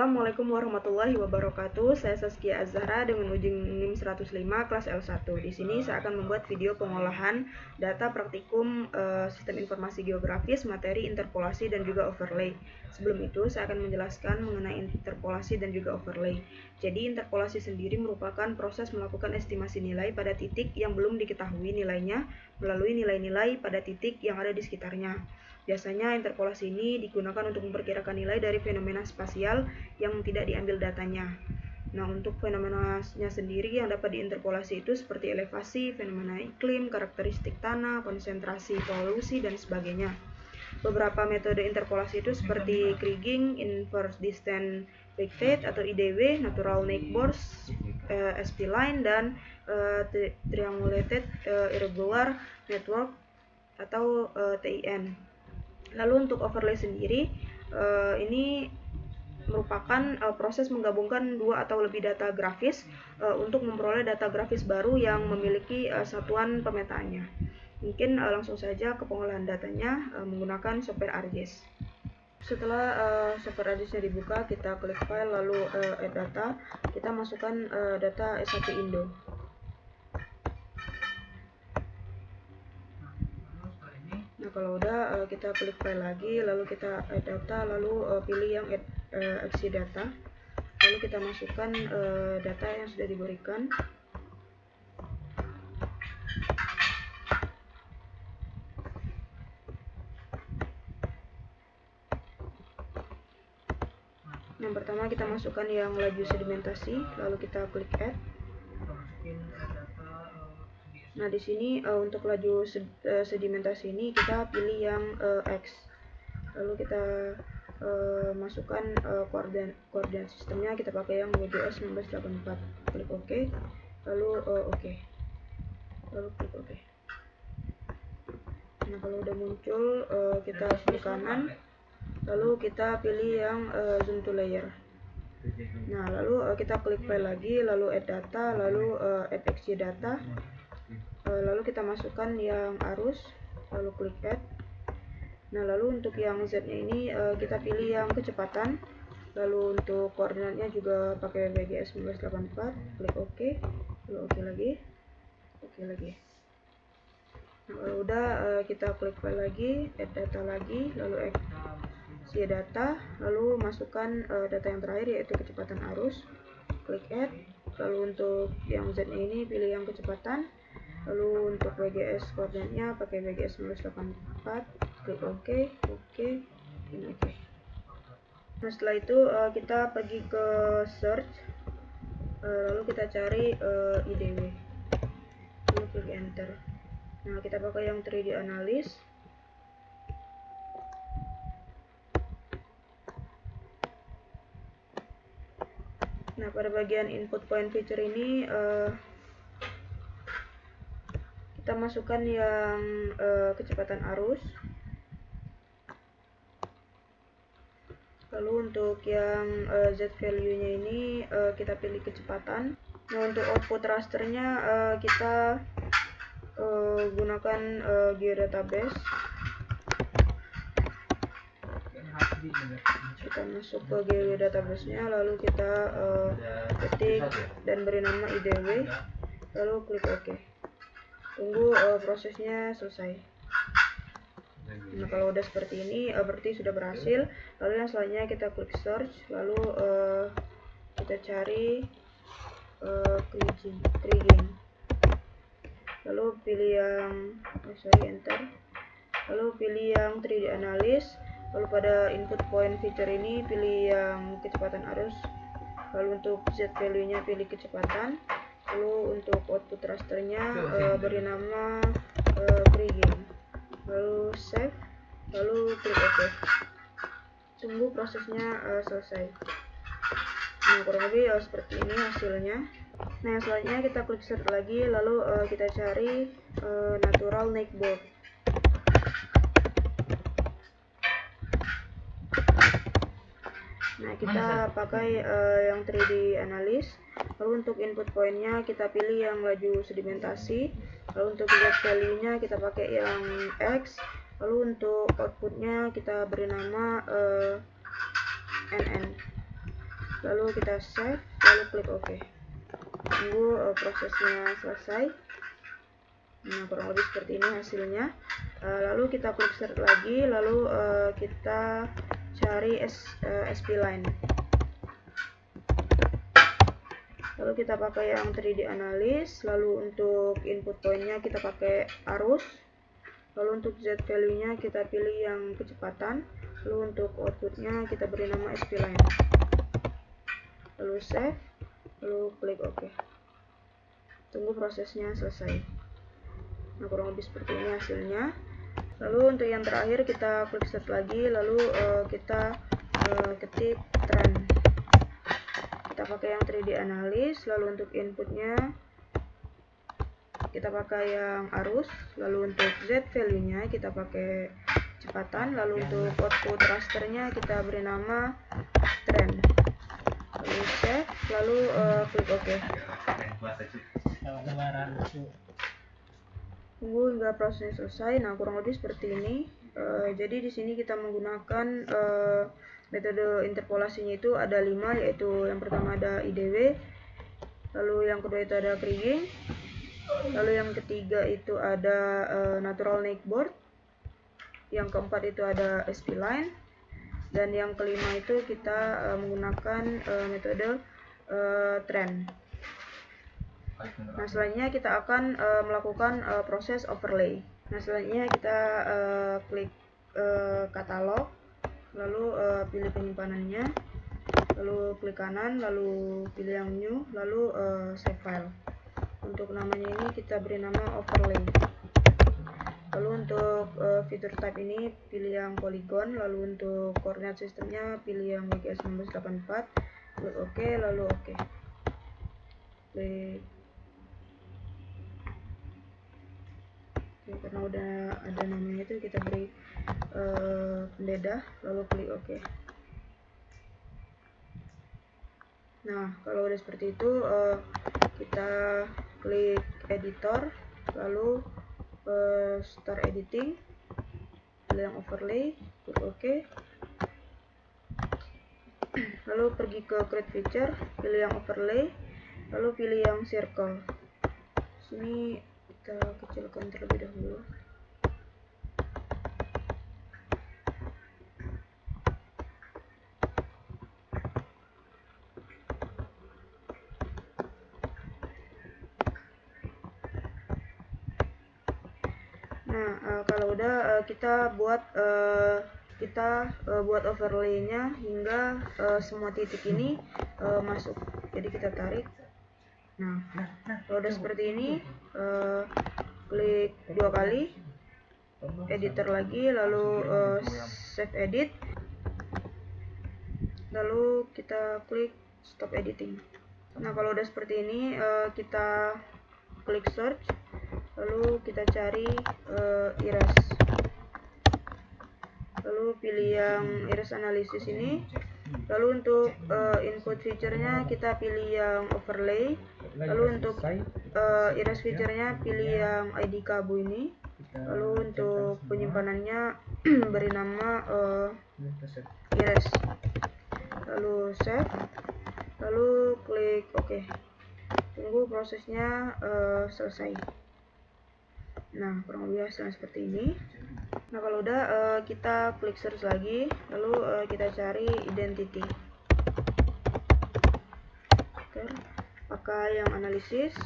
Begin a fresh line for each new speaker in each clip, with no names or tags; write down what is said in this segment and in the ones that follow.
Assalamualaikum warahmatullahi wabarakatuh. Saya Saskia Azhara dengan ujian NIM 105 kelas L1. Di sini saya akan membuat video pengolahan data praktikum sistem informasi geografis, materi interpolasi dan juga overlay. Sebelum itu saya akan menjelaskan mengenai interpolasi dan juga overlay. Jadi interpolasi sendiri merupakan proses melakukan estimasi nilai pada titik yang belum diketahui nilainya melalui nilai-nilai pada titik yang ada di sekitarnya. Biasanya interpolasi ini digunakan untuk memperkirakan nilai dari fenomena spasial yang tidak diambil datanya. Nah, untuk fenomenanya sendiri yang dapat diinterpolasi itu seperti elevasi, fenomena iklim, karakteristik tanah, konsentrasi polusi, dan sebagainya. Beberapa metode interpolasi itu seperti Kriging, Inverse Distance Dictate atau IDW, Natural Neighbors, SP-Line, dan Triangulated Irregular Network atau TIN. Lalu untuk overlay sendiri, ini merupakan proses menggabungkan dua atau lebih data grafis untuk memperoleh data grafis baru yang memiliki satuan pemetaannya. Mungkin langsung saja ke pengolahan datanya menggunakan software ArcGIS. Setelah software ArcGIS-nya dibuka, kita klik file lalu add data. Kita masukkan data S1 Indo. Nah, kalau udah kita klik file lagi, lalu kita add data, lalu pilih yang add XY data, lalu kita masukkan data yang sudah diberikan. Yang pertama kita masukkan yang laju sedimentasi, lalu kita klik add. Nah, di sini untuk laju sedimentasi ini kita pilih yang X. Lalu kita masukkan koordinat sistemnya, kita pakai yang WGS 1984. Klik OK. Lalu OK. Lalu klik OK. Nah, kalau udah muncul kita klik kanan. Lalu kita pilih yang zoom to layer. Nah, lalu kita klik file lagi, lalu add data, lalu add XY data. Lalu kita masukkan yang arus, lalu klik add. Nah, lalu untuk yang Z-nya ini kita pilih yang kecepatan. Lalu untuk koordinatnya juga pakai WGS 1984. Klik OK. Lalu OK lagi. OK lagi. Nah, kalau udah kita klik file lagi, add data lagi, lalu add XY data, lalu masukkan data yang terakhir yaitu kecepatan arus. Klik add. Lalu untuk yang Z-nya ini pilih yang kecepatan. Lalu untuk WGS koordinatnya pakai WGS 1984. Klik OK, OK, dan OK. Nah, setelah itu kita pergi ke search, lalu kita cari IDW, lalu klik enter. Nah, kita pakai yang 3D analysis. Nah, pada bagian input point feature ini kita masukkan yang kecepatan arus. Lalu untuk yang Z value-nya ini kita pilih kecepatan. Nah, untuk output rasternya kita gunakan geodatabase. Kita masuk ke geodatabase-nya, lalu kita ketik dan beri nama IDW, lalu klik OK. Tunggu prosesnya selesai. Nah, kalau udah seperti ini berarti sudah berhasil. Lalu yang selanjutnya kita klik search, lalu kita cari Kriging. Lalu pilih yang enter. Lalu pilih yang 3D analysis. Lalu pada input point feature ini pilih yang kecepatan arus. Lalu untuk Z value-nya pilih kecepatan. Lalu untuk output rasternya beri nama Kriging. Lalu save, lalu klik OK. Tunggu prosesnya selesai. Nah, kurang lebih seperti ini hasilnya. Nah, yang selanjutnya kita klik search lagi, lalu kita cari natural neighbor. Nah, kita pakai yang 3D analysis. Lalu untuk input pointnya kita pilih yang laju sedimentasi. Lalu untuk Z value-nya kita pakai yang X. Lalu untuk outputnya kita beri nama NN. lalu kita save, lalu klik OK. Tunggu prosesnya selesai. Nah, kurang lebih seperti ini hasilnya. Lalu kita klik search lagi, lalu kita cari SPLine. Lalu kita pakai yang 3D analysis. Lalu untuk input pointnya kita pakai arus. Lalu untuk Z value-nya kita pilih yang kecepatan. Lalu untuk outputnya kita beri nama SPLine. Lalu save, lalu klik OK. Tunggu prosesnya selesai. Nah, kurang lebih seperti ini hasilnya. Lalu untuk yang terakhir kita klik search lagi, lalu kita ketik trend. Kita pakai yang 3D analysis. Lalu untuk inputnya kita pakai yang arus. Lalu untuk Z value-nya kita pakai kecepatan. Lalu untuk output rasternya kita beri nama trend. Lalu save, lalu klik OK. Tunggu hingga prosesnya selesai. Nah, kurang lebih seperti ini. Jadi di sini kita menggunakan metode interpolasinya itu ada 5, yaitu yang pertama ada IDW, lalu yang kedua itu ada kriging, lalu yang ketiga itu ada natural neckboard, yang keempat itu ada SPLine, dan yang kelima itu kita menggunakan metode trend. Nah, selanjutnya kita akan melakukan proses overlay. Nah, selanjutnya kita klik katalog, lalu pilih penyimpanannya, lalu klik kanan, lalu pilih yang new, lalu save file. Untuk namanya ini kita beri nama overlay. Lalu untuk fitur type ini pilih yang polygon, lalu untuk koordinat sistemnya pilih yang WGS 1984, klik OK, lalu OK. Klik Oke, karena udah ada namanya itu kita beri pendedah, lalu klik OK. Nah, kalau udah seperti itu kita klik editor, lalu start editing, pilih yang overlay, klik OK. Lalu pergi ke create feature, pilih yang overlay, lalu pilih yang circle. Sini kita kecilkan terlebih dahulu. Nah, kalau udah kita buat overlay-nya hingga semua titik ini masuk. Jadi kita tarik. Nah, kalau udah seperti ini, klik 2 kali, editor lagi, lalu save edit, lalu kita klik stop editing. Nah, kalau udah seperti ini, kita klik search, lalu kita cari erase, lalu pilih yang erase analysis ini. Lalu untuk input feature-nya kita pilih yang overlay, lalu untuk erase feature-nya pilih yang ID kabu ini, lalu untuk penyimpanannya beri nama erase, lalu save, lalu klik OK. Tunggu prosesnya selesai. Nah, kurang lebih hasilnya seperti ini. Nah, kalau udah kita klik search lagi, lalu kita cari identity. Pakai yang analisis,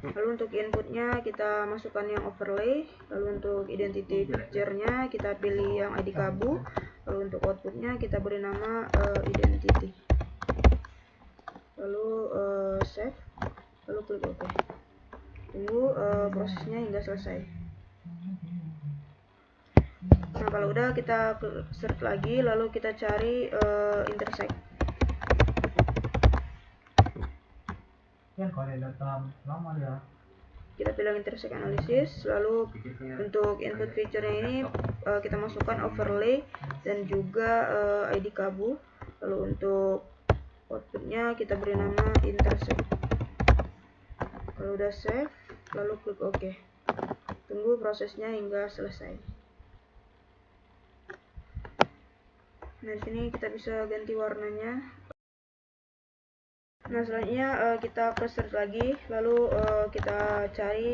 lalu untuk inputnya kita masukkan yang overlay, lalu untuk identity feature-nya kita pilih yang ID kabu, lalu untuk outputnya kita beri nama identity, lalu save, lalu klik OK. Tunggu prosesnya hingga selesai. Nah, kalau udah kita search lagi, lalu kita cari intersect. Kita pilih intersect analysis, lalu untuk input feature-nya ini kita masukkan overlay dan juga ID kabu, lalu untuk outputnya kita beri nama intersect. Kalau udah save, lalu klik OK. Tunggu prosesnya hingga selesai. Nah, di sini kita bisa ganti warnanya. Nah, selanjutnya kita press search lagi, lalu kita cari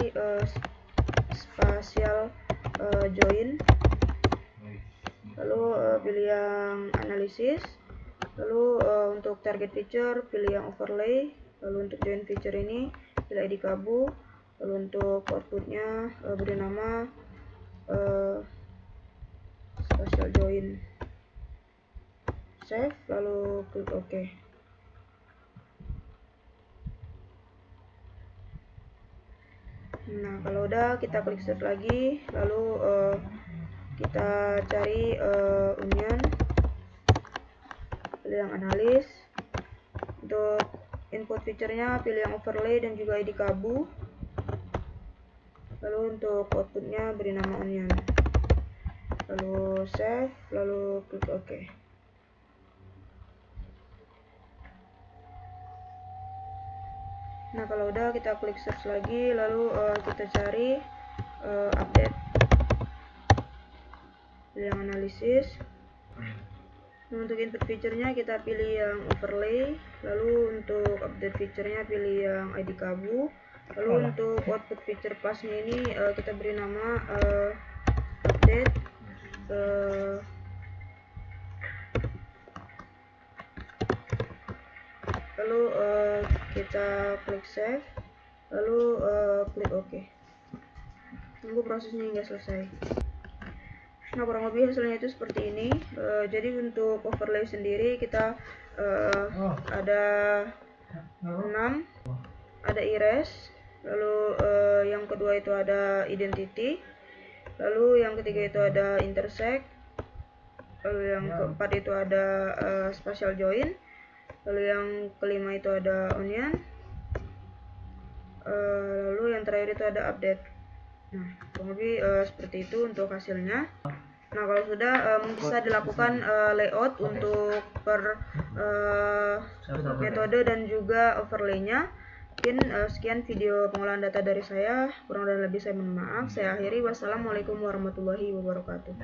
spatial join, lalu pilih yang analisis, lalu untuk target feature pilih yang overlay, lalu untuk join feature ini pilih ID kabu, lalu untuk outputnya beri nama spatial join, save, lalu klik OK. Nah, kalau udah kita klik search lagi, lalu kita cari onion, pilih yang analis, untuk input feature-nya pilih yang overlay dan juga ID kabu, lalu untuk outputnya beri nama onion, lalu save, lalu klik OK. Nah, kalau udah kita klik search lagi, lalu kita cari update, pilih yang analisis. Nah, untuk input feature-nya kita pilih yang overlay, lalu untuk update feature-nya pilih yang ID kabu, lalu untuk output feature plus-nya ini kita beri nama update, lalu kita klik save, lalu klik OK. Tunggu prosesnya hingga selesai. Nah, kurang lebih hasilnya itu seperti ini. Jadi untuk overlay sendiri kita ada 6, ada erase, lalu yang kedua itu ada identity, lalu yang ketiga itu ada intersect, lalu yang keempat itu ada spatial join, lalu yang kelima itu ada onion, lalu yang terakhir itu ada update. Nah, kurang lebih seperti itu untuk hasilnya. Nah, kalau sudah bisa dilakukan layout untuk per metode dan juga overlay-nya. Mungkin sekian video pengolahan data dari saya, kurang dan lebih saya mohon maaf. Saya akhiri, wassalamualaikum warahmatullahi wabarakatuh.